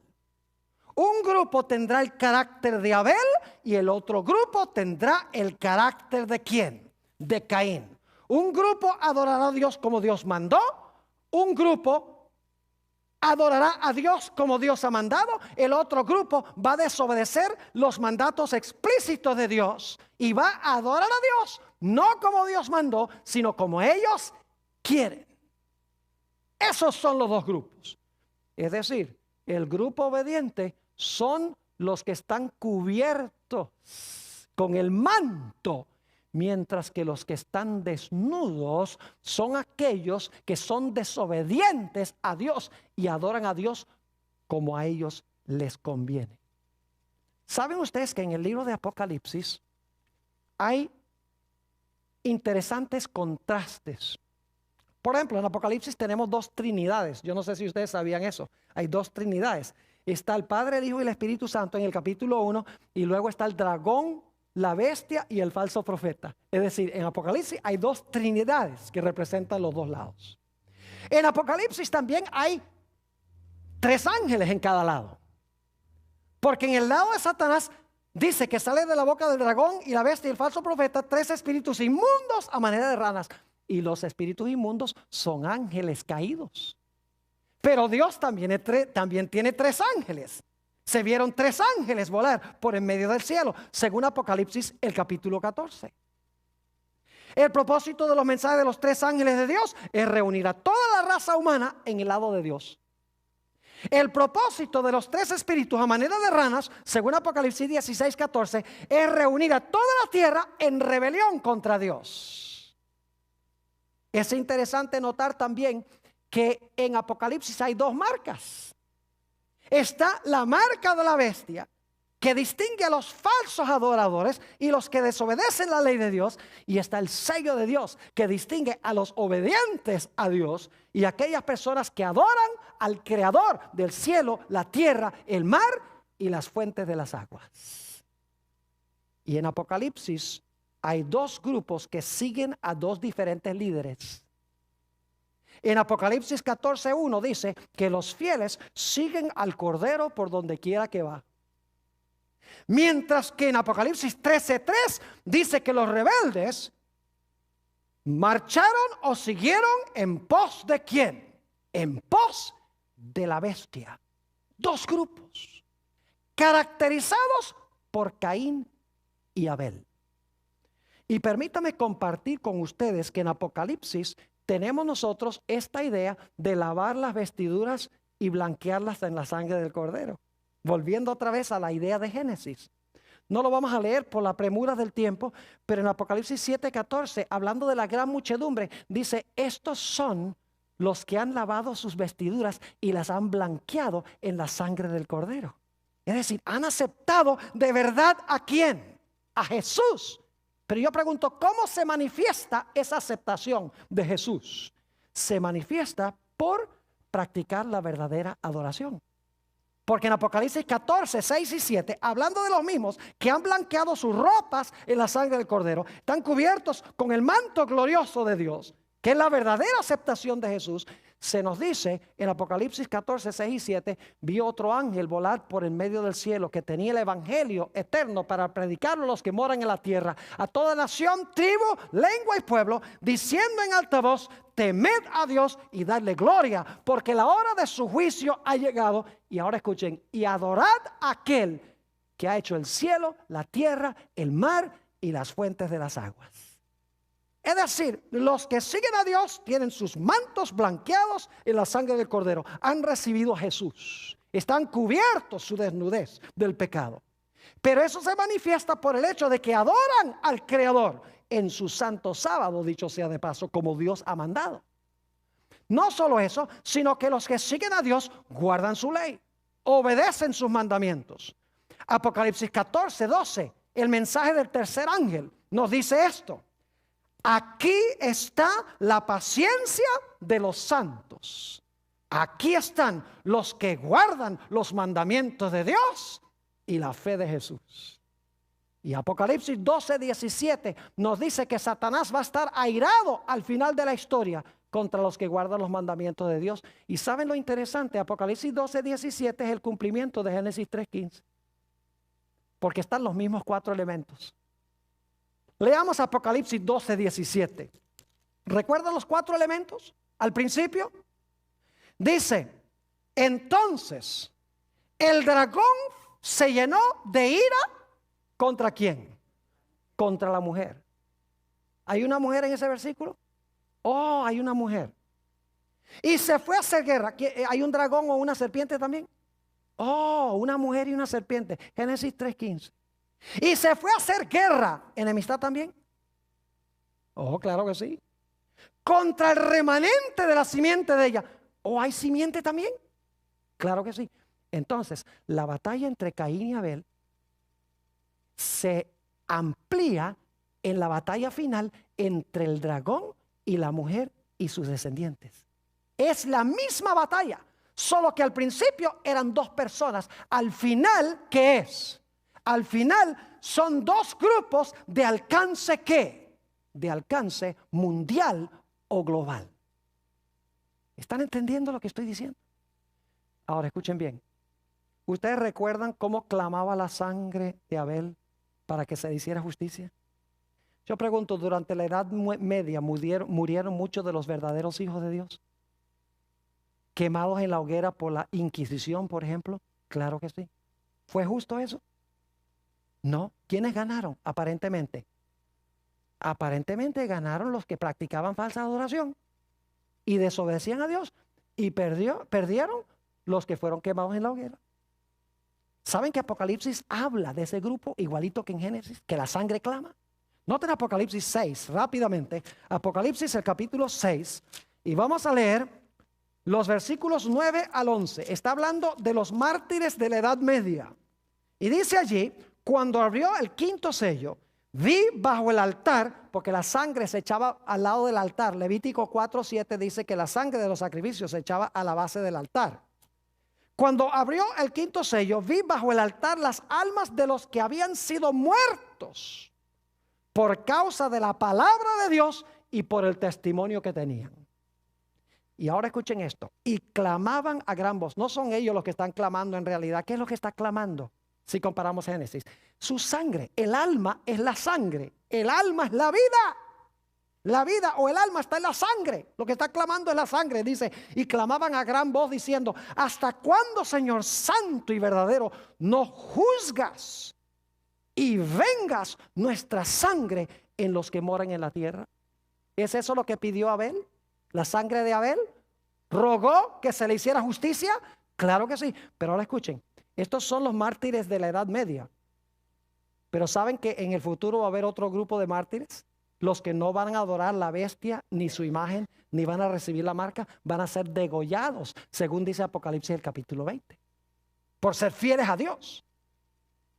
Un grupo tendrá el carácter de Abel y el otro grupo tendrá el carácter de ¿quién? De Caín. Un grupo adorará a Dios como Dios mandó. Un grupo adorará a Dios como Dios ha mandado. El otro grupo va a desobedecer los mandatos explícitos de Dios y va a adorar a Dios no como Dios mandó, sino como ellos quieren. Esos son los 2 grupos. Es decir, el grupo obediente son los que están cubiertos con el manto, mientras que los que están desnudos son aquellos que son desobedientes a Dios y adoran a Dios como a ellos les conviene. ¿Saben ustedes que en el libro de Apocalipsis hay interesantes contrastes? Por ejemplo, en Apocalipsis tenemos 2 trinidades. Yo no sé si ustedes sabían eso. Hay 2 trinidades. Está el Padre, el Hijo y el Espíritu Santo en el capítulo 1, y luego está el dragón, la bestia y el falso profeta. Es decir, en Apocalipsis hay 2 trinidades que representan los 2 lados. En Apocalipsis también hay 3 ángeles en cada lado. Porque en el lado de Satanás dice que sale de la boca del dragón y la bestia y el falso profeta 3 espíritus inmundos a manera de ranas. Y los espíritus inmundos son ángeles caídos. Pero Dios también tiene 3 ángeles. Se vieron 3 ángeles volar por en medio del cielo, según Apocalipsis el capítulo 14. El propósito de los mensajes de los 3 ángeles de Dios es reunir a toda la raza humana en el lado de Dios. El propósito de los 3 espíritus a manera de ranas, según Apocalipsis 16, 14, es reunir a toda la tierra en rebelión contra Dios. Es interesante notar también que en Apocalipsis hay 2 marcas. Está la marca de la bestia, que distingue a los falsos adoradores y los que desobedecen la ley de Dios. Y está el sello de Dios, que distingue a los obedientes a Dios y a aquellas personas que adoran al Creador del cielo, la tierra, el mar y las fuentes de las aguas. Y en Apocalipsis hay 2 grupos que siguen a 2 diferentes líderes. En Apocalipsis 14:1 dice que los fieles siguen al Cordero por donde quiera que va. Mientras que en Apocalipsis 13:3 dice que los rebeldes marcharon o siguieron en pos de ¿quién? En pos de la bestia. 2 grupos caracterizados por Caín y Abel. Y permítame compartir con ustedes que en Apocalipsis tenemos nosotros esta idea de lavar las vestiduras y blanquearlas en la sangre del Cordero. Volviendo otra vez a la idea de Génesis. No lo vamos a leer por la premura del tiempo, pero en Apocalipsis 7:14, hablando de la gran muchedumbre, dice: estos son los que han lavado sus vestiduras y las han blanqueado en la sangre del Cordero. Es decir, han aceptado de verdad ¿a quién? A Jesús. Pero yo pregunto, ¿cómo se manifiesta esa aceptación de Jesús? Se manifiesta por practicar la verdadera adoración. Porque en Apocalipsis 14, 6 y 7, hablando de los mismos que han blanqueado sus ropas en la sangre del Cordero, están cubiertos con el manto glorioso de Dios, que es la verdadera aceptación de Jesús. Se nos dice en Apocalipsis 14, 6 y 7, vio otro ángel volar por en medio del cielo que tenía el evangelio eterno para predicarlo a los que moran en la tierra, a toda nación, tribu, lengua y pueblo, diciendo en alta voz: temed a Dios y dadle gloria, porque la hora de su juicio ha llegado. Y ahora escuchen: y adorad a aquel que ha hecho el cielo, la tierra, el mar y las fuentes de las aguas. Es decir, los que siguen a Dios tienen sus mantos blanqueados en la sangre del Cordero. Han recibido a Jesús. Están cubiertos su desnudez del pecado. Pero eso se manifiesta por el hecho de que adoran al Creador en su santo sábado, dicho sea de paso, como Dios ha mandado. No solo eso, sino que los que siguen a Dios guardan su ley, obedecen sus mandamientos. Apocalipsis 14, 12, el mensaje del tercer ángel nos dice esto: aquí está la paciencia de los santos. Aquí están los que guardan los mandamientos de Dios y la fe de Jesús. Y Apocalipsis 12, 17 nos dice que Satanás va a estar airado al final de la historia contra los que guardan los mandamientos de Dios. Y ¿saben lo interesante? Apocalipsis 12, 17 es el cumplimiento de Génesis 3, 15. Porque están los mismos 4 elementos. Leamos Apocalipsis 12, 17. ¿Recuerdan los 4 elementos al principio? Dice: entonces el dragón se llenó de ira. ¿Contra quién? Contra la mujer. ¿Hay una mujer en ese versículo? Oh, hay una mujer. Y se fue a hacer guerra. ¿Hay un dragón o una serpiente también? Oh, una mujer y una serpiente. Génesis 3:15. Y se fue a hacer guerra. ¿Enemistad también? Oh, claro que sí. Contra el remanente de la simiente de ella. ¿Oh, hay simiente también? Claro que sí. Entonces, la batalla entre Caín y Abel se amplía en la batalla final entre el dragón y la mujer y sus descendientes. Es la misma batalla, solo que al principio eran 2 personas. Al final, ¿qué es? Al final son 2 grupos de alcance ¿qué? De alcance mundial o global. ¿Están entendiendo lo que estoy diciendo? Ahora escuchen bien. ¿Ustedes recuerdan cómo clamaba la sangre de Abel para que se hiciera justicia? Yo pregunto, ¿durante la Edad Media murieron muchos de los verdaderos hijos de Dios? ¿Quemados en la hoguera por la Inquisición, por ejemplo? Claro que sí. ¿Fue justo eso? No. ¿Quiénes ganaron? Aparentemente. Aparentemente ganaron los que practicaban falsa adoración y desobedecían a Dios. Y perdieron los que fueron quemados en la hoguera. ¿Saben que Apocalipsis habla de ese grupo igualito que en Génesis? Que la sangre clama. Noten Apocalipsis 6, rápidamente. Apocalipsis, el capítulo 6. Y vamos a leer los versículos 9 al 11. Está hablando de los mártires de la Edad Media. Y dice allí, cuando abrió el quinto sello, vi bajo el altar, porque la sangre se echaba al lado del altar. Levítico 4:7 dice que la sangre de los sacrificios se echaba a la base del altar. Cuando abrió el quinto sello, vi bajo el altar las almas de los que habían sido muertos por causa de la palabra de Dios y por el testimonio que tenían. Y ahora escuchen esto. Y clamaban a gran voz. No son ellos los que están clamando en realidad. ¿Qué es lo que está clamando? Si comparamos Génesis. Su sangre. El alma es la sangre. El alma es la vida. La vida o el alma está en la sangre. Lo que está clamando es la sangre. Dice, y clamaban a gran voz diciendo, ¿hasta cuándo, Señor santo y verdadero, no juzgas y vengas nuestra sangre en los que moran en la tierra? ¿Es eso lo que pidió Abel? ¿La sangre de Abel? ¿Rogó que se le hiciera justicia? Claro que sí. Pero ahora escuchen, estos son los mártires de la Edad Media. Pero ¿saben que en el futuro va a haber otro grupo de mártires? Los que no van a adorar la bestia, ni su imagen, ni van a recibir la marca, van a ser degollados, según dice Apocalipsis el capítulo 20, por ser fieles a Dios.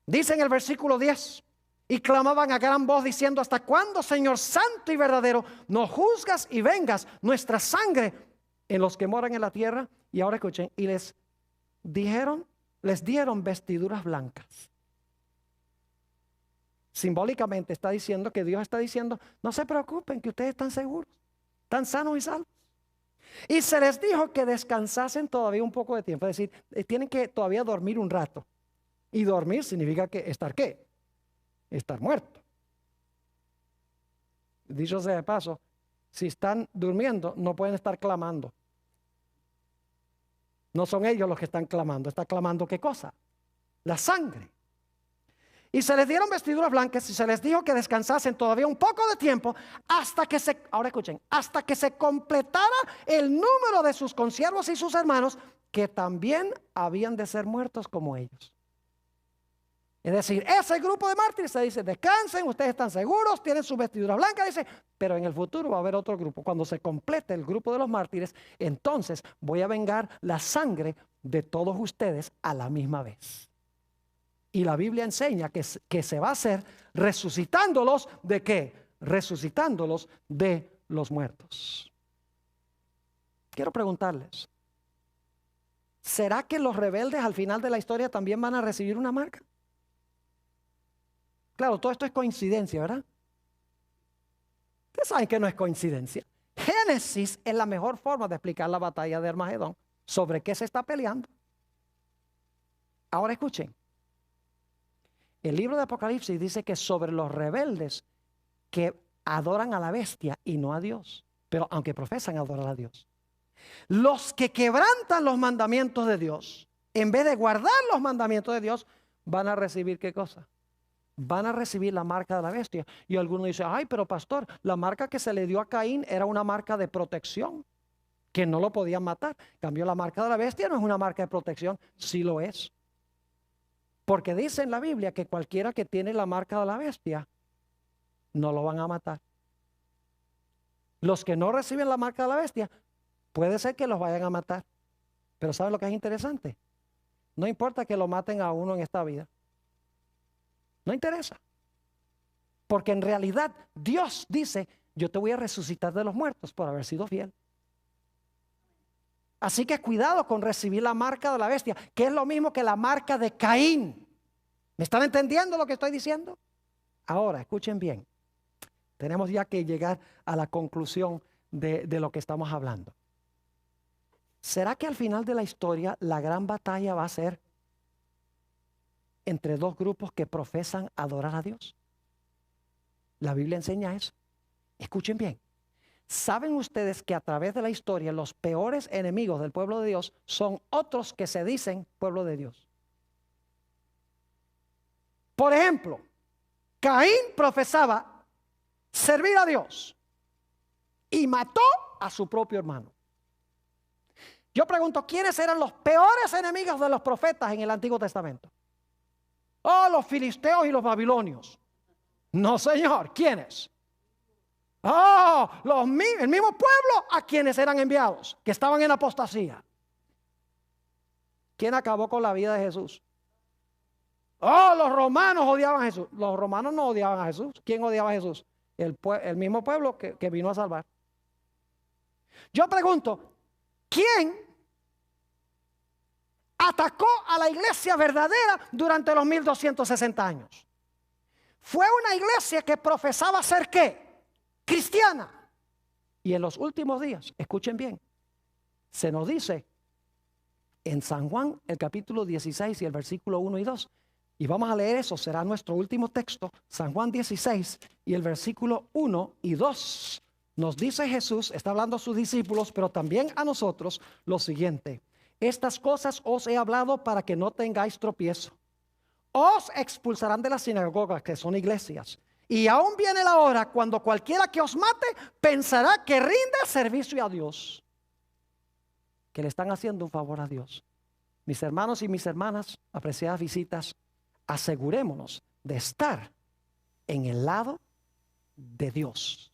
Dice en el versículo 10, y clamaban a gran voz diciendo, ¿hasta cuándo, Señor santo y verdadero, no juzgas y vengas nuestra sangre en los que moran en la tierra? Y ahora escuchen, y les dieron vestiduras blancas. Simbólicamente está diciendo que Dios está diciendo, no se preocupen, que ustedes están seguros, están sanos y salvos. Y se les dijo que descansasen todavía un poco de tiempo, es decir, tienen que todavía dormir un rato. Y dormir significa que estar ¿qué? Estar muerto. Dicho sea de paso, si están durmiendo no pueden estar clamando. No son ellos los que están clamando. ¿Está clamando qué cosa? La sangre. Y se les dieron vestiduras blancas y se les dijo que descansasen todavía un poco de tiempo hasta que ahora escuchen, hasta que se completara el número de sus consiervos y sus hermanos que también habían de ser muertos como ellos. Es decir, ese grupo de mártires se dice, descansen, ustedes están seguros, tienen sus vestiduras blancas, dice, pero en el futuro va a haber otro grupo. Cuando se complete el grupo de los mártires, entonces voy a vengar la sangre de todos ustedes a la misma vez. Y la Biblia enseña que se va a hacer resucitándolos ¿de qué? Resucitándolos de los muertos. Quiero preguntarles, ¿será que los rebeldes al final de la historia también van a recibir una marca? Claro, todo esto es coincidencia, ¿verdad? Ustedes saben que no es coincidencia. Génesis es la mejor forma de explicar la batalla de Armagedón. ¿Sobre qué se está peleando? Ahora escuchen. El libro de Apocalipsis dice que sobre los rebeldes que adoran a la bestia y no a Dios, pero aunque profesan adorar a Dios. Los que quebrantan los mandamientos de Dios, en vez de guardar los mandamientos de Dios, van a recibir ¿qué cosa? Van a recibir la marca de la bestia. Y algunos dicen, ay, pero pastor, la marca que se le dio a Caín era una marca de protección, que no lo podían matar. En cambio, la marca de la bestia no es una marca de protección, sí lo es. Porque dice en la Biblia que cualquiera que tiene la marca de la bestia, no lo van a matar. Los que no reciben la marca de la bestia, puede ser que los vayan a matar. Pero ¿saben lo que es interesante? No importa que lo maten a uno en esta vida. No interesa. Porque en realidad Dios dice, yo te voy a resucitar de los muertos por haber sido fiel. Así que cuidado con recibir la marca de la bestia, que es lo mismo que la marca de Caín. ¿Me están entendiendo lo que estoy diciendo? Ahora, escuchen bien. Tenemos ya que llegar a la conclusión de lo que estamos hablando. ¿Será que al final de la historia la gran batalla va a ser entre dos grupos que profesan adorar a Dios? La Biblia enseña eso. Escuchen bien. ¿Saben ustedes que a través de la historia los peores enemigos del pueblo de Dios son otros que se dicen pueblo de Dios? Por ejemplo, Caín profesaba servir a Dios y mató a su propio hermano. Yo pregunto, ¿quiénes eran los peores enemigos de los profetas en el Antiguo Testamento? Oh, los filisteos y los babilonios. No, señor, ¿quiénes? Oh, el mismo pueblo a quienes eran enviados, que estaban en apostasía. ¿Quién acabó con la vida de Jesús? Oh, los romanos odiaban a Jesús. Los romanos no odiaban a Jesús. ¿Quién odiaba a Jesús? El mismo pueblo que vino a salvar. Yo pregunto, ¿quién atacó a la iglesia verdadera durante los 1260 años? Fue una iglesia que profesaba ser ¿qué? Cristiana. Y en los últimos días, escuchen bien, se nos dice en San Juan, el capítulo 16 y el versículo 1 y 2. Y vamos a leer eso, será nuestro último texto, San Juan 16 y el versículo 1 y 2. Nos dice Jesús, está hablando a sus discípulos, pero también a nosotros, lo siguiente: estas cosas os he hablado para que no tengáis tropiezo. Os expulsarán de las sinagogas, que son iglesias, y aún viene la hora cuando cualquiera que os mate pensará que rinde servicio a Dios, que le están haciendo un favor a Dios. Mis hermanos y mis hermanas, apreciadas visitas, asegurémonos de estar en el lado de Dios.